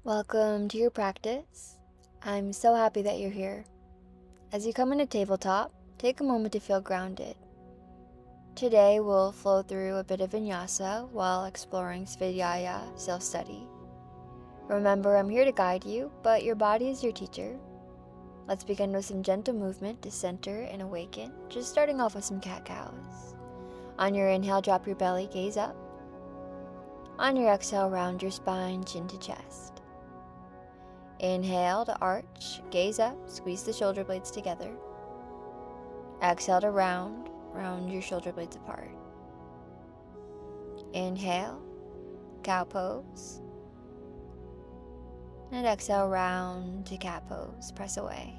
Welcome to your practice. I'm so happy that you're here. As you come into tabletop, take a moment to feel grounded. Today we'll flow through a bit of Vinyasa while exploring Svadhyaya, self-study. Remember, I'm here to guide you, but your body is your teacher. Let's begin with some gentle movement to center and awaken, just starting off with some cat-cows. On your inhale, drop your belly, gaze up. On your exhale, round your spine, chin to chest. Inhale to arch, gaze up, squeeze the shoulder blades together. Exhale to round your shoulder blades apart. Inhale, cow pose. And exhale, round to cat pose, press away.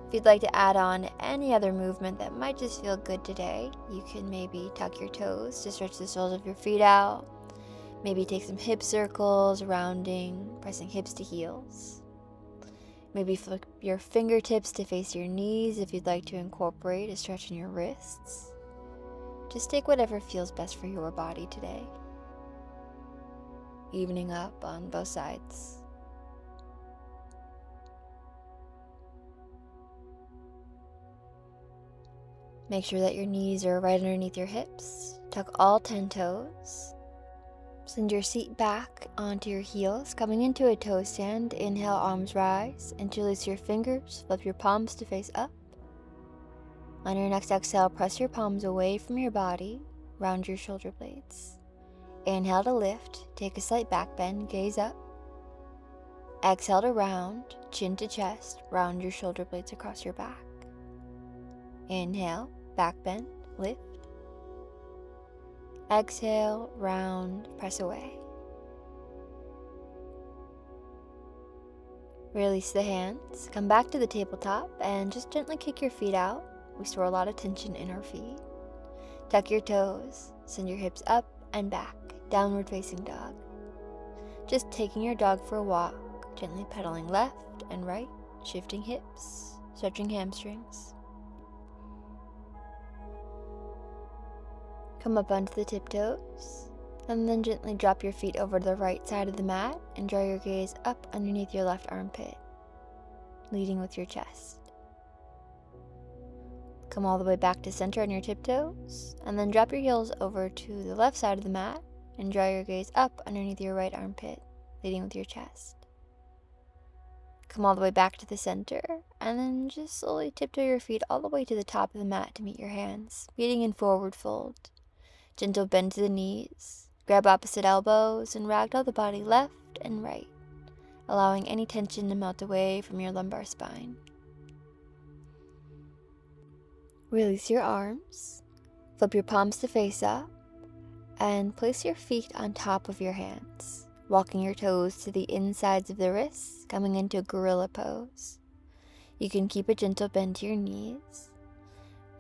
If you'd like to add on any other movement that might just feel good today, you can maybe tuck your toes to stretch the soles of your feet out. Maybe take some hip circles, rounding, pressing hips to heels. Maybe flip your fingertips to face your knees if you'd like to incorporate a stretch in your wrists. Just take whatever feels best for your body today. Evening up on both sides. Make sure that your knees are right underneath your hips. Tuck all 10 toes. Send your seat back onto your heels, coming into a toe stand. Inhale, arms rise. Interlace your fingers, flip your palms to face up. On your next exhale, press your palms away from your body, round your shoulder blades. Inhale to lift, take a slight back bend, gaze up. Exhale to round, chin to chest, round your shoulder blades across your back. Inhale, back bend, lift. Exhale, round, press away. Release the hands, come back to the tabletop and just gently kick your feet out. We store a lot of tension in our feet. Tuck your toes, send your hips up and back, downward facing dog. Just taking your dog for a walk, gently pedaling left and right, shifting hips, stretching hamstrings. Come up onto the tiptoes, and then gently drop your feet over to the right side of the mat and draw your gaze up underneath your left armpit, leading with your chest. Come all the way back to center on your tiptoes, and then drop your heels over to the left side of the mat and draw your gaze up underneath your right armpit, leading with your chest. Come all the way back to the center, and then just slowly tiptoe your feet all the way to the top of the mat to meet your hands, meeting in forward fold. Gentle bend to the knees, grab opposite elbows, and ragdoll the body left and right, allowing any tension to melt away from your lumbar spine. Release your arms, flip your palms to face up, and place your feet on top of your hands, walking your toes to the insides of the wrists, coming into gorilla pose. You can keep a gentle bend to your knees.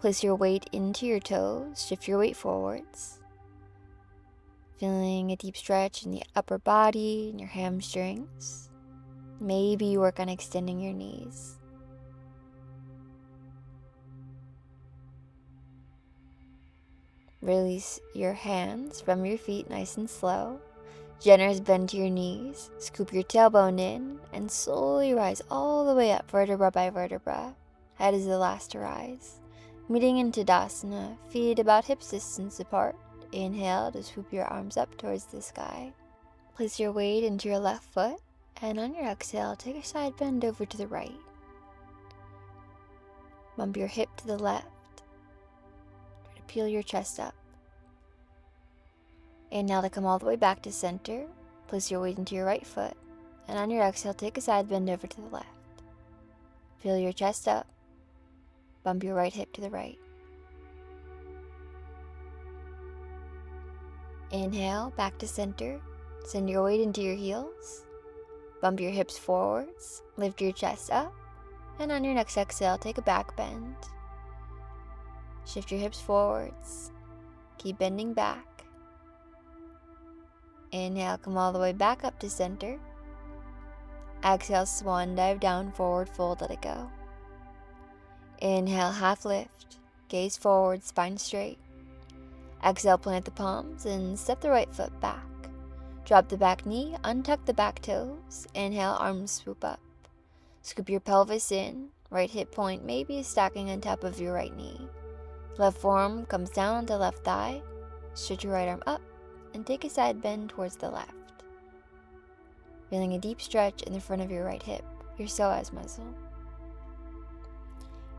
Place your weight into your toes, shift your weight forwards. Feeling a deep stretch in the upper body and your hamstrings. Maybe you work on extending your knees. Release your hands from your feet nice and slow. Generous bend to your knees, scoop your tailbone in, and slowly rise all the way up vertebra by vertebra. Head is the last to rise. Meeting in Tadasana, feet about hips distance apart. Inhale to swoop your arms up towards the sky. Place your weight into your left foot, and on your exhale, take a side bend over to the right. Bump your hip to the left. Try to peel your chest up. Inhale to come all the way back to center. Place your weight into your right foot, and on your exhale, take a side bend over to the left. Peel your chest up. Bump your right hip to the right. Inhale, back to center. Send your weight into your heels. Bump your hips forwards. Lift your chest up. And on your next exhale, take a back bend. Shift your hips forwards. Keep bending back. Inhale, come all the way back up to center. Exhale, swan dive down, forward fold, let it go. Inhale, half lift. Gaze forward, spine straight. Exhale, plant the palms and step the right foot back. Drop the back knee, untuck the back toes. Inhale, arms swoop up. Scoop your pelvis in, right hip point maybe stacking on top of your right knee. Left forearm comes down onto left thigh. Stretch your right arm up and take a side bend towards the left. Feeling a deep stretch in the front of your right hip, your psoas muscle.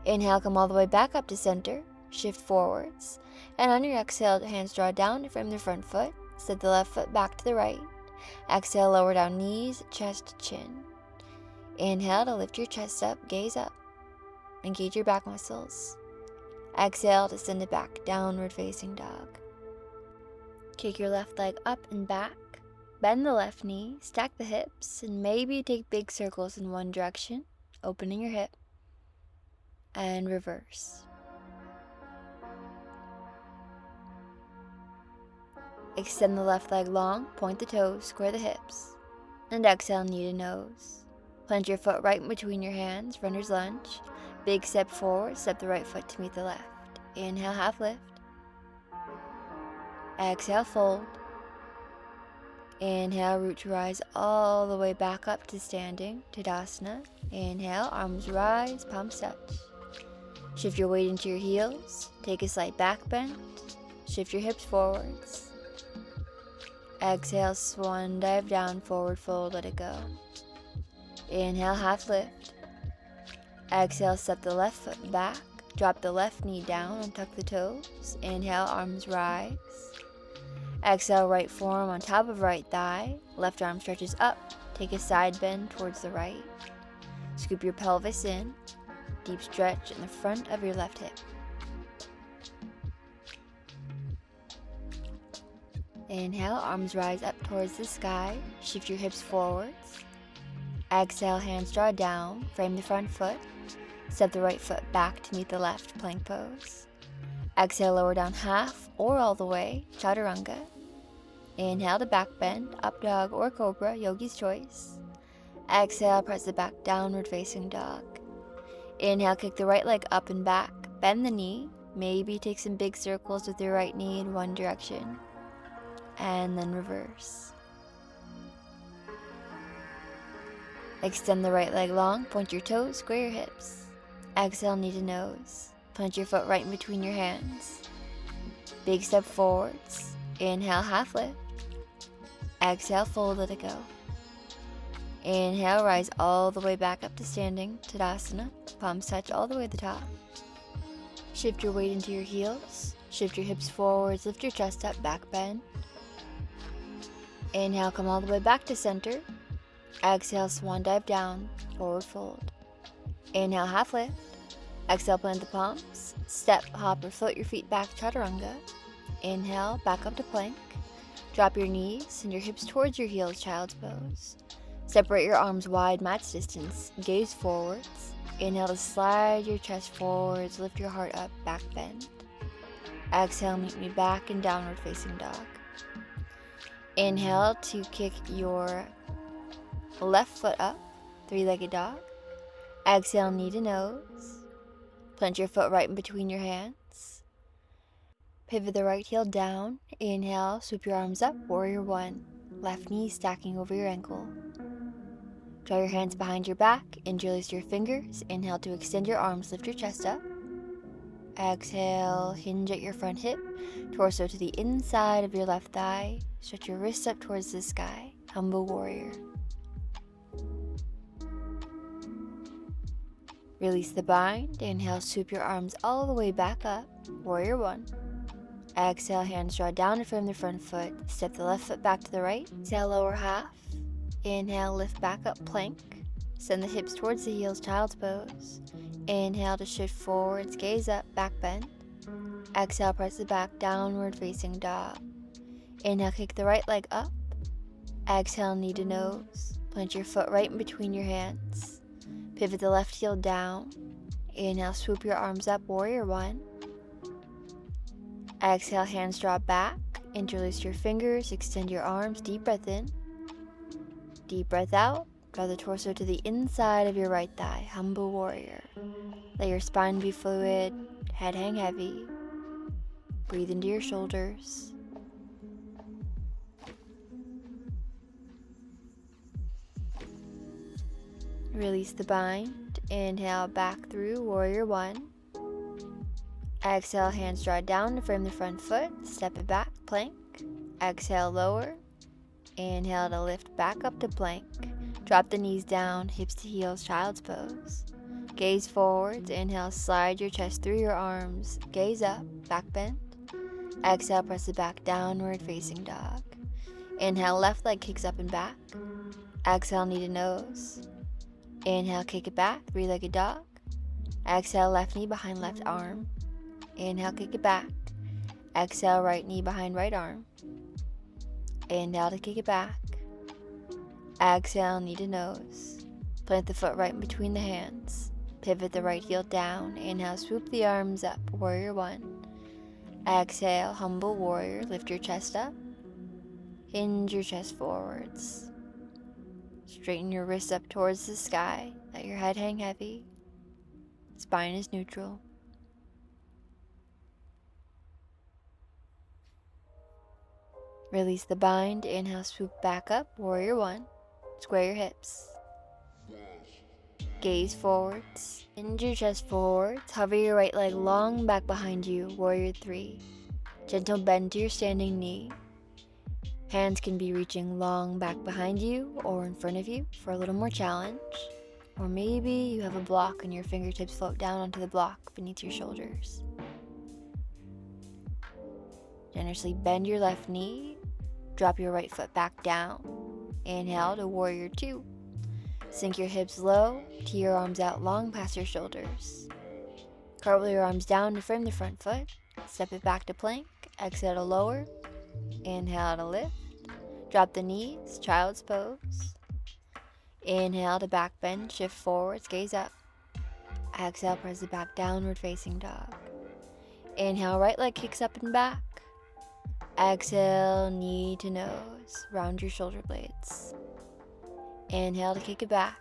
Inhale, come all the way back up to center. Shift forwards. And on your exhale, hands draw down to frame the front foot. Step the left foot back to the right. Exhale, lower down knees, chest, chin. Inhale to lift your chest up, gaze up. Engage your back muscles. Exhale to send it back, downward facing dog. Kick your left leg up and back. Bend the left knee, stack the hips, and maybe take big circles in one direction, opening your hip. And reverse. Extend the left leg long, point the toes, square the hips. And exhale, knee to nose. Plant your foot right in between your hands, runner's lunge. Big step forward, step the right foot to meet the left. Inhale, half lift. Exhale, fold. Inhale, root to rise all the way back up to standing, Tadasana. Inhale, arms rise, palms touch. Shift your weight into your heels. Take a slight back bend. Shift your hips forwards. Exhale, swan dive down, forward fold, let it go. Inhale, half lift. Exhale, step the left foot back. Drop the left knee down and tuck the toes. Inhale, arms rise. Exhale, right forearm on top of right thigh. Left arm stretches up. Take a side bend towards the right. Scoop your pelvis in. Deep stretch in the front of your left hip. Inhale, arms rise up towards the sky. Shift your hips forwards. Exhale, hands draw down. Frame the front foot. Step the right foot back to meet the left, plank pose. Exhale, lower down half or all the way, chaturanga. Inhale to back bend, up dog or cobra, yogi's choice. Exhale, press it back, downward facing dog. Inhale, kick the right leg up and back. Bend the knee. Maybe take some big circles with your right knee in one direction. And then reverse. Extend the right leg long, point your toes, square your hips. Exhale, knee to nose. Plant your foot right in between your hands. Big step forwards. Inhale, half lift. Exhale, fold, let it go. Inhale, rise all the way back up to standing, Tadasana. Palms touch all the way to the top. Shift your weight into your heels. Shift your hips forwards, lift your chest up, back bend. Inhale, come all the way back to center. Exhale, swan dive down, forward fold. Inhale, half lift. Exhale, plant the palms. Step, hop, or float your feet back, chaturanga. Inhale, back up to plank. Drop your knees, send your hips towards your heels, child's pose. Separate your arms wide, match distance. Gaze forwards. Inhale to slide your chest forwards, lift your heart up, back bend. Exhale, meet me back in downward facing dog. Inhale to kick your left foot up, three-legged dog. Exhale, knee to nose. Plant your foot right in between your hands. Pivot the right heel down. Inhale, sweep your arms up, warrior one. Left knee stacking over your ankle. Draw your hands behind your back, interlace your fingers. Inhale to extend your arms, lift your chest up. Exhale, hinge at your front hip, torso to the inside of your left thigh. Stretch your wrists up towards the sky, humble warrior. Release the bind. Inhale, swoop your arms all the way back up, warrior one. Exhale, hands draw down to frame the front foot. Step the left foot back to the right. Exhale, lower half. Inhale, lift back up, plank. Send the hips towards the heels, child's pose. Inhale to shift forwards, gaze up, back bend. Exhale, press it back, downward facing dog. Inhale, kick the right leg up. Exhale, knee to nose. Plant your foot right in between your hands. Pivot the left heel down. Inhale, swoop your arms up, warrior one. Exhale, hands draw back. Interlace your fingers, extend your arms, deep breath in. Deep breath out. Draw the torso to the inside of your right thigh, humble warrior. Let your spine be fluid, head hang heavy. Breathe into your shoulders. Release the bind. Inhale back through warrior one. Exhale, hands draw down to frame the front foot. Step it back, plank. Exhale, lower. Inhale to lift back up to plank. Drop the knees down, hips to heels, child's pose. Gaze forwards. Inhale, slide your chest through your arms. Gaze up, back bend. Exhale, press it back, downward facing dog. Inhale, left leg kicks up and back. Exhale, knee to nose. Inhale, kick it back, three-legged dog. Exhale, left knee behind left arm. Inhale, kick it back. Exhale, right knee behind right arm. Inhale to kick it back. Exhale, knee to nose. Plant the foot right in between the hands. Pivot the right heel down. Inhale, swoop the arms up, warrior one. Exhale, humble warrior, lift your chest up. Hinge your chest forwards. Straighten your wrists up towards the sky. Let your head hang heavy. Spine is neutral. Release the bind. Inhale, swoop back up, warrior one. Square your hips. Gaze forwards. Hinge your chest forwards. Hover your right leg long back behind you, warrior three. Gentle bend to your standing knee. Hands can be reaching long back behind you or in front of you for a little more challenge. Or maybe you have a block and your fingertips float down onto the block beneath your shoulders. Generously bend your left knee. Drop your right foot back down. Inhale to warrior two. Sink your hips low. Tee your arms out long past your shoulders. Cartwheel your arms down to frame the front foot. Step it back to plank. Exhale to lower. Inhale to lift. Drop the knees, child's pose. Inhale to back bend, shift forwards, gaze up. Exhale, press it back, downward facing dog. Inhale, right leg kicks up and back. Exhale, knee to nose, round your shoulder blades. Inhale to kick it back.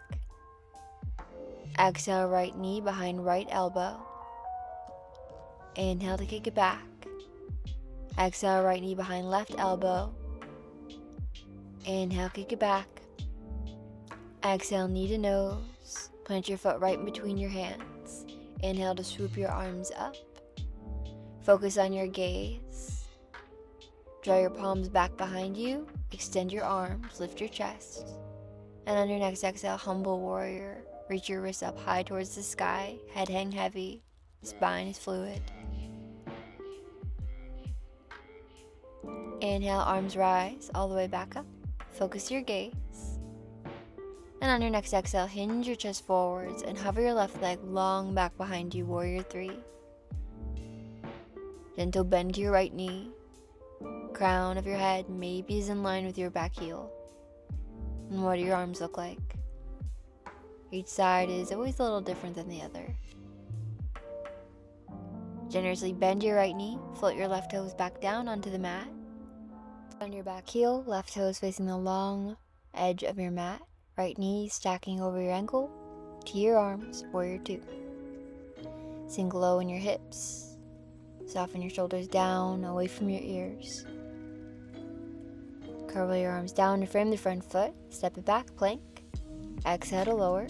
Exhale, right knee behind right elbow. Inhale to kick it back. Exhale, right knee behind left elbow. Inhale, kick it back. Exhale, knee to nose. Plant your foot right in between your hands. Inhale to swoop your arms up. Focus on your gaze. Draw your palms back behind you. Extend your arms, lift your chest. And on your next exhale, humble warrior. Reach your wrists up high towards the sky. Head hang heavy. Spine is fluid. Inhale, arms rise all the way back up. Focus your gaze. And on your next exhale, hinge your chest forwards and hover your left leg long back behind you, warrior three. Gentle bend to your right knee. Crown of your head maybe is in line with your back heel. And what do your arms look like? Each side is always a little different than the other. Generously bend your right knee, float your left toes back down onto the mat. On your back heel, left toes facing the long edge of your mat. Right knee stacking over your ankle. Tee your arms, warrior two. Sink low in your hips. Soften your shoulders down, away from your ears. Curl your arms down to frame the front foot. Step it back, plank. Exhale to lower.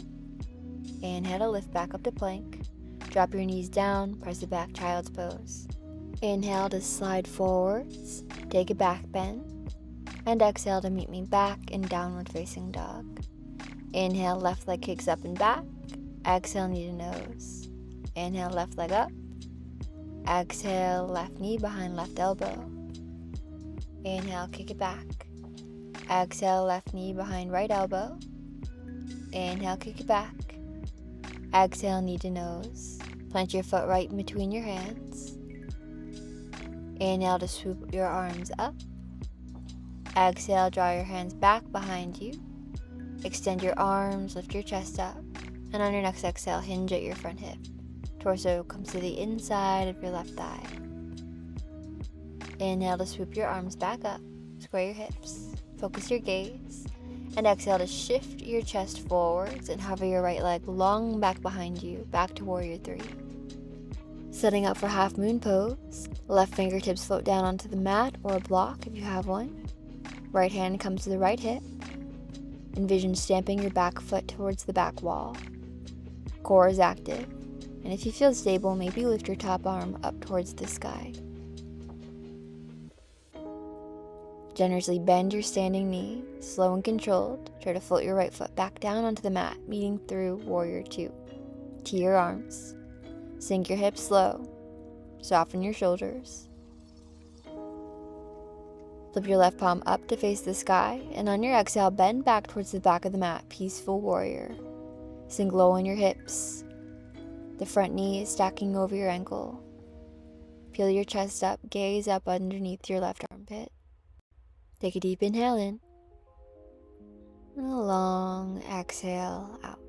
Inhale to lift back up to plank. Drop your knees down, press it back, child's pose. Inhale to slide forwards. Take a back bend. And exhale to meet me back in downward facing dog. Inhale, left leg kicks up and back. Exhale, knee to nose. Inhale, left leg up. Exhale, left knee behind left elbow. Inhale, kick it back. Exhale, left knee behind right elbow. Inhale, kick it back. Exhale, knee to nose. Plant your foot right in between your hands. Inhale to swoop your arms up. Exhale, draw your hands back behind you. Extend your arms, lift your chest up. And on your next exhale, hinge at your front hip. Torso comes to the inside of your left thigh. Inhale to swoop your arms back up. Square your hips. Focus your gaze. And exhale to shift your chest forwards and hover your right leg long back behind you, back to warrior three. Setting up for half moon pose. Left fingertips float down onto the mat or a block if you have one. Right hand comes to the right hip. Envision stamping your back foot towards the back wall. Core is active, and if you feel stable, maybe lift your top arm up towards the sky. Generously bend your standing knee, slow and controlled. Try to float your right foot back down onto the mat, meeting through Warrior 2. To your arms. Sink your hips slow. Soften your shoulders. Flip your left palm up to face the sky, and on your exhale, bend back towards the back of the mat, Peaceful Warrior. Sink low on your hips. The front knee is stacking over your ankle. Peel your chest up, gaze up underneath your left armpit. Take a deep inhale in, and a long exhale out.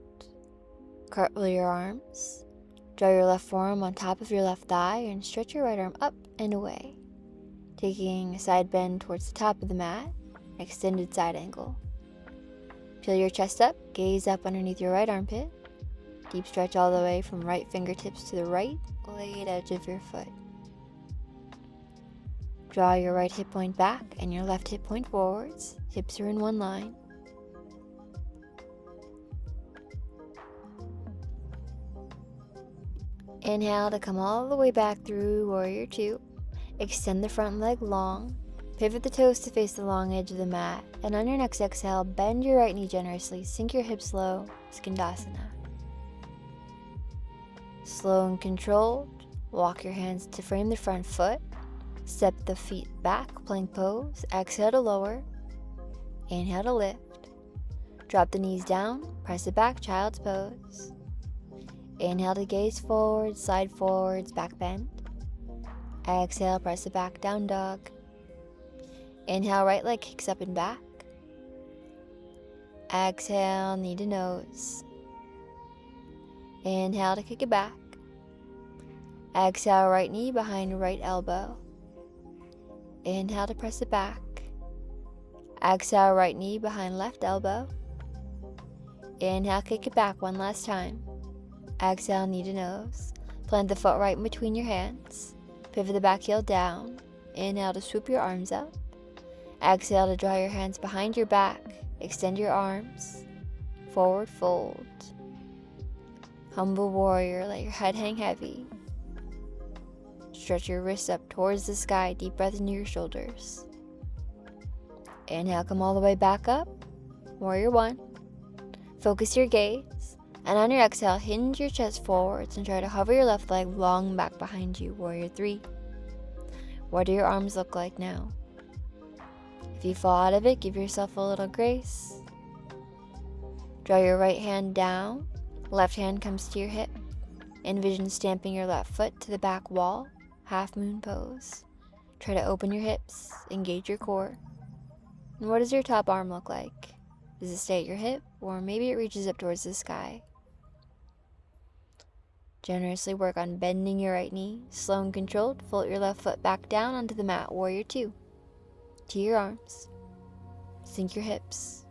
Cartwheel your arms. Draw your left forearm on top of your left thigh and stretch your right arm up and away. Taking a side bend towards the top of the mat, extended side angle. Peel your chest up, gaze up underneath your right armpit. Deep stretch all the way from right fingertips to the right blade edge of your foot. Draw your right hip point back and your left hip point forwards. Hips are in one line. Inhale to come all the way back through Warrior 2. Extend the front leg long. Pivot the toes to face the long edge of the mat. And on your next exhale, bend your right knee generously. Sink your hips low. Skandasana. Slow and controlled. Walk your hands to frame the front foot. Step the feet back, plank pose. Exhale to lower. Inhale to lift. Drop the knees down. Press it back, child's pose. Inhale to gaze forward, slide forwards, back bend. Exhale, press it back, down dog. Inhale, right leg kicks up and back. Exhale, knee to nose. Inhale to kick it back. Exhale, right knee behind right elbow. Inhale to press it back. Exhale, right knee behind left elbow. Inhale, kick it back one last time. Exhale, knee to nose. Plant the foot right in between your hands. Pivot the back heel down. Inhale to swoop your arms up. Exhale to draw your hands behind your back. Extend your arms. Forward fold. Humble warrior, let your head hang heavy. Stretch your wrists up towards the sky. Deep breath into your shoulders. Inhale, come all the way back up. Warrior 1. Focus your gaze. And on your exhale, hinge your chest forwards and try to hover your left leg long back behind you. Warrior 3. What do your arms look like now? If you fall out of it, give yourself a little grace. Draw your right hand down. Left hand comes to your hip. Envision stamping your left foot to the back wall. Half moon pose. Try to open your hips. Engage your core. And what does your top arm look like? Does it stay at your hip, or maybe it reaches up towards the sky? Generously work on bending your right knee. Slow and controlled, float your left foot back down onto the mat. Warrior 2. To your arms. Sink your hips.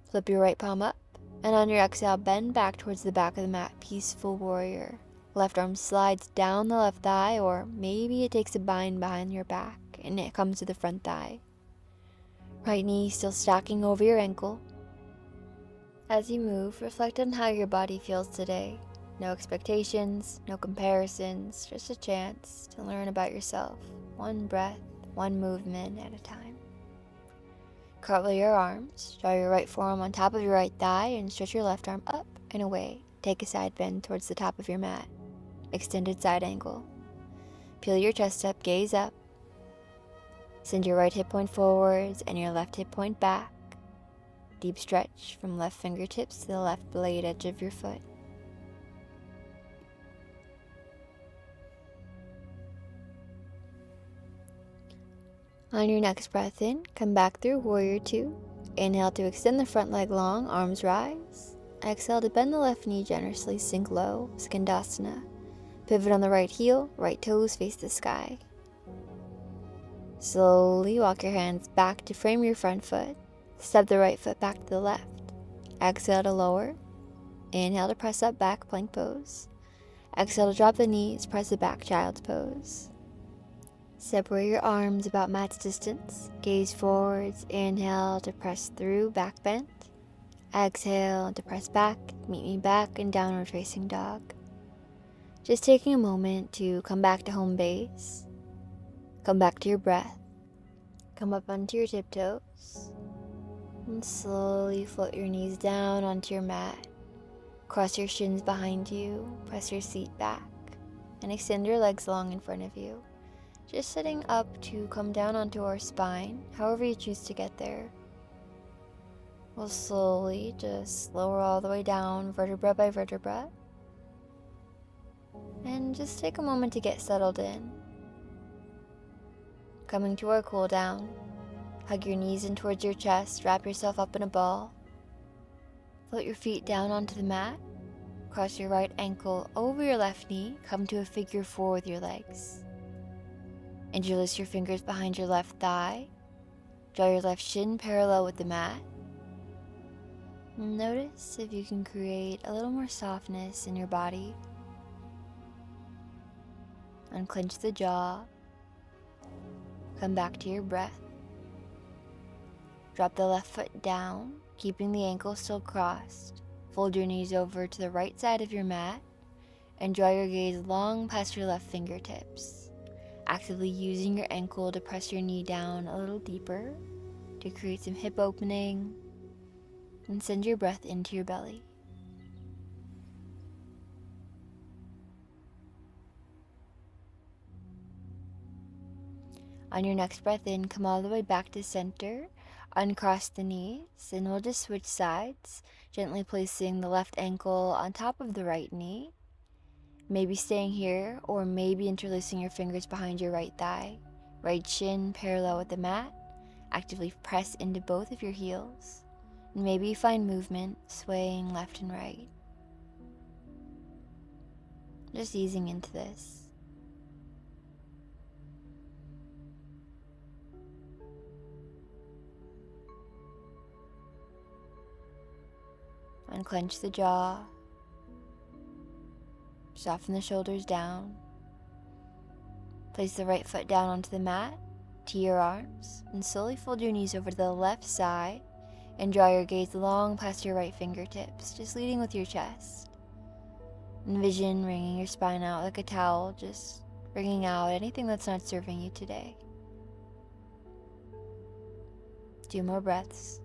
Flip your right palm up, and on your exhale, bend back towards the back of the mat. Peaceful Warrior. Left arm slides down the left thigh, or maybe it takes a bind behind your back, and it comes to the front thigh. Right knee still stacking over your ankle. As you move, reflect on how your body feels today. No expectations, no comparisons, just a chance to learn about yourself. One breath, one movement at a time. Cartwheel your arms, draw your right forearm on top of your right thigh and stretch your left arm up and away. Take a side bend towards the top of your mat. Extended side angle. Peel your chest up, gaze up. Send your right hip point forwards and your left hip point back. Deep stretch from left fingertips to the left blade edge of your foot. On your next breath in, come back through Warrior 2. Inhale to extend the front leg long, arms rise. Exhale to bend the left knee generously, sink low, Skandasana. Pivot on the right heel, right toes face the sky. Slowly walk your hands back to frame your front foot. Step the right foot back to the left. Exhale to lower. Inhale to press up, back plank pose. Exhale to drop the knees, press it back, child's pose. Separate your arms about mat's distance. Gaze forwards. Inhale to press through, back bend. Exhale to press back. Meet me back in downward facing dog. Just taking a moment to come back to home base. Come back to your breath. Come up onto your tiptoes. And slowly float your knees down onto your mat. Cross your shins behind you. Press your seat back. And extend your legs long in front of you. Just sitting up to come down onto our spine, however you choose to get there. We'll slowly just lower all the way down, vertebra by vertebra. And just take a moment to get settled in. Coming to our cool down, hug your knees in towards your chest, wrap yourself up in a ball. Float your feet down onto the mat. Cross your right ankle over your left knee, come to a figure 4 with your legs. Interlace your fingers behind your left thigh. Draw your left shin parallel with the mat. Notice if you can create a little more softness in your body. Unclench the jaw. Come back to your breath. Drop the left foot down, keeping the ankle still crossed. Fold your knees over to the right side of your mat and draw your gaze long past your left fingertips. Actively using your ankle to press your knee down a little deeper to create some hip opening, and send your breath into your belly. On your next breath in, come all the way back to center, uncross the knees, and we'll just switch sides, gently placing the left ankle on top of the right knee. Maybe staying here, or maybe interlacing your fingers behind your right thigh. Right shin parallel with the mat. Actively press into both of your heels. And maybe find movement, swaying left and right. Just easing into this. Unclench the jaw. Soften the shoulders down. Place the right foot down onto the mat, to your arms, and slowly fold your knees over to the left side and draw your gaze long past your right fingertips, just leading with your chest. Envision wringing your spine out like a towel, just wringing out anything that's not serving you today. 2 more breaths.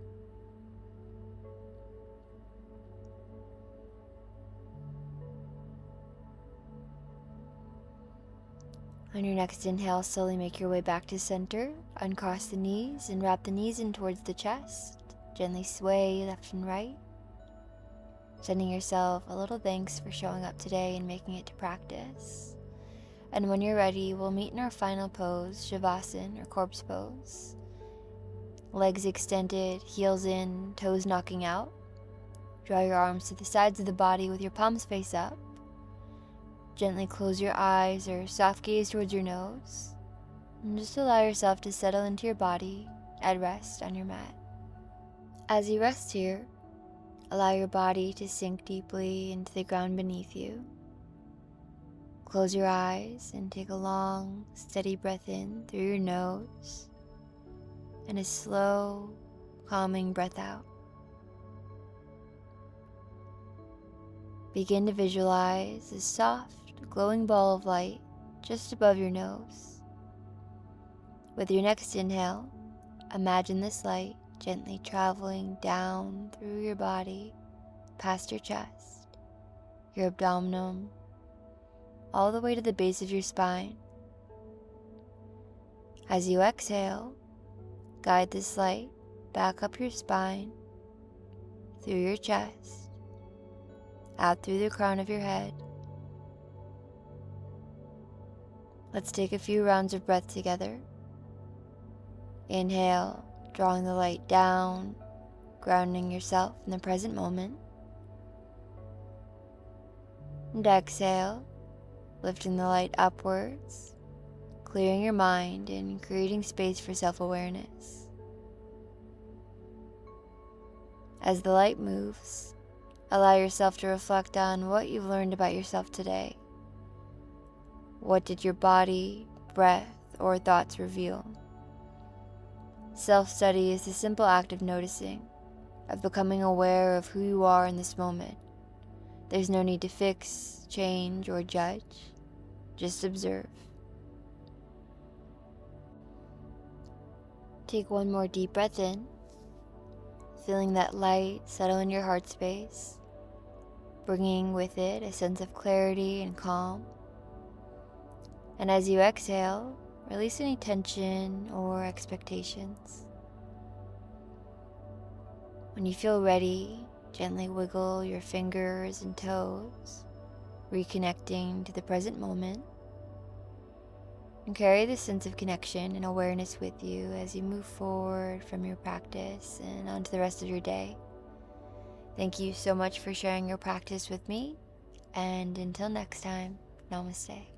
On your next inhale, slowly make your way back to center. Uncross the knees and wrap the knees in towards the chest. Gently sway left and right. Sending yourself a little thanks for showing up today and making it to practice. And when you're ready, we'll meet in our final pose, Shavasana or corpse pose. Legs extended, heels in, toes knocking out. Draw your arms to the sides of the body with your palms face up. Gently close your eyes or soft gaze towards your nose. And just allow yourself to settle into your body at rest on your mat. As you rest here, allow your body to sink deeply into the ground beneath you. Close your eyes and take a long, steady breath in through your nose and a slow, calming breath out. Begin to visualize a soft, glowing ball of light just above your nose. With your next inhale, imagine this light gently traveling down through your body, past your chest, your abdomen, all the way to the base of your spine. As you exhale, guide this light back up your spine, through your chest, out through the crown of your head. Let's take a few rounds of breath together. Inhale, drawing the light down, grounding yourself in the present moment. And exhale, lifting the light upwards, clearing your mind and creating space for self-awareness. As the light moves, allow yourself to reflect on what you've learned about yourself today. What did your body, breath, or thoughts reveal. Self-study is the simple act of noticing, of becoming aware of who you are in this moment. There's no need to fix, change, or judge. Just observe. Take one more deep breath in, feeling that light settle in your heart space, bringing with it a sense of clarity and calm. And as you exhale, release any tension or expectations. When you feel ready, gently wiggle your fingers and toes, reconnecting to the present moment. And carry this sense of connection and awareness with you as you move forward from your practice and onto the rest of your day. Thank you so much for sharing your practice with me, and until next time, namaste.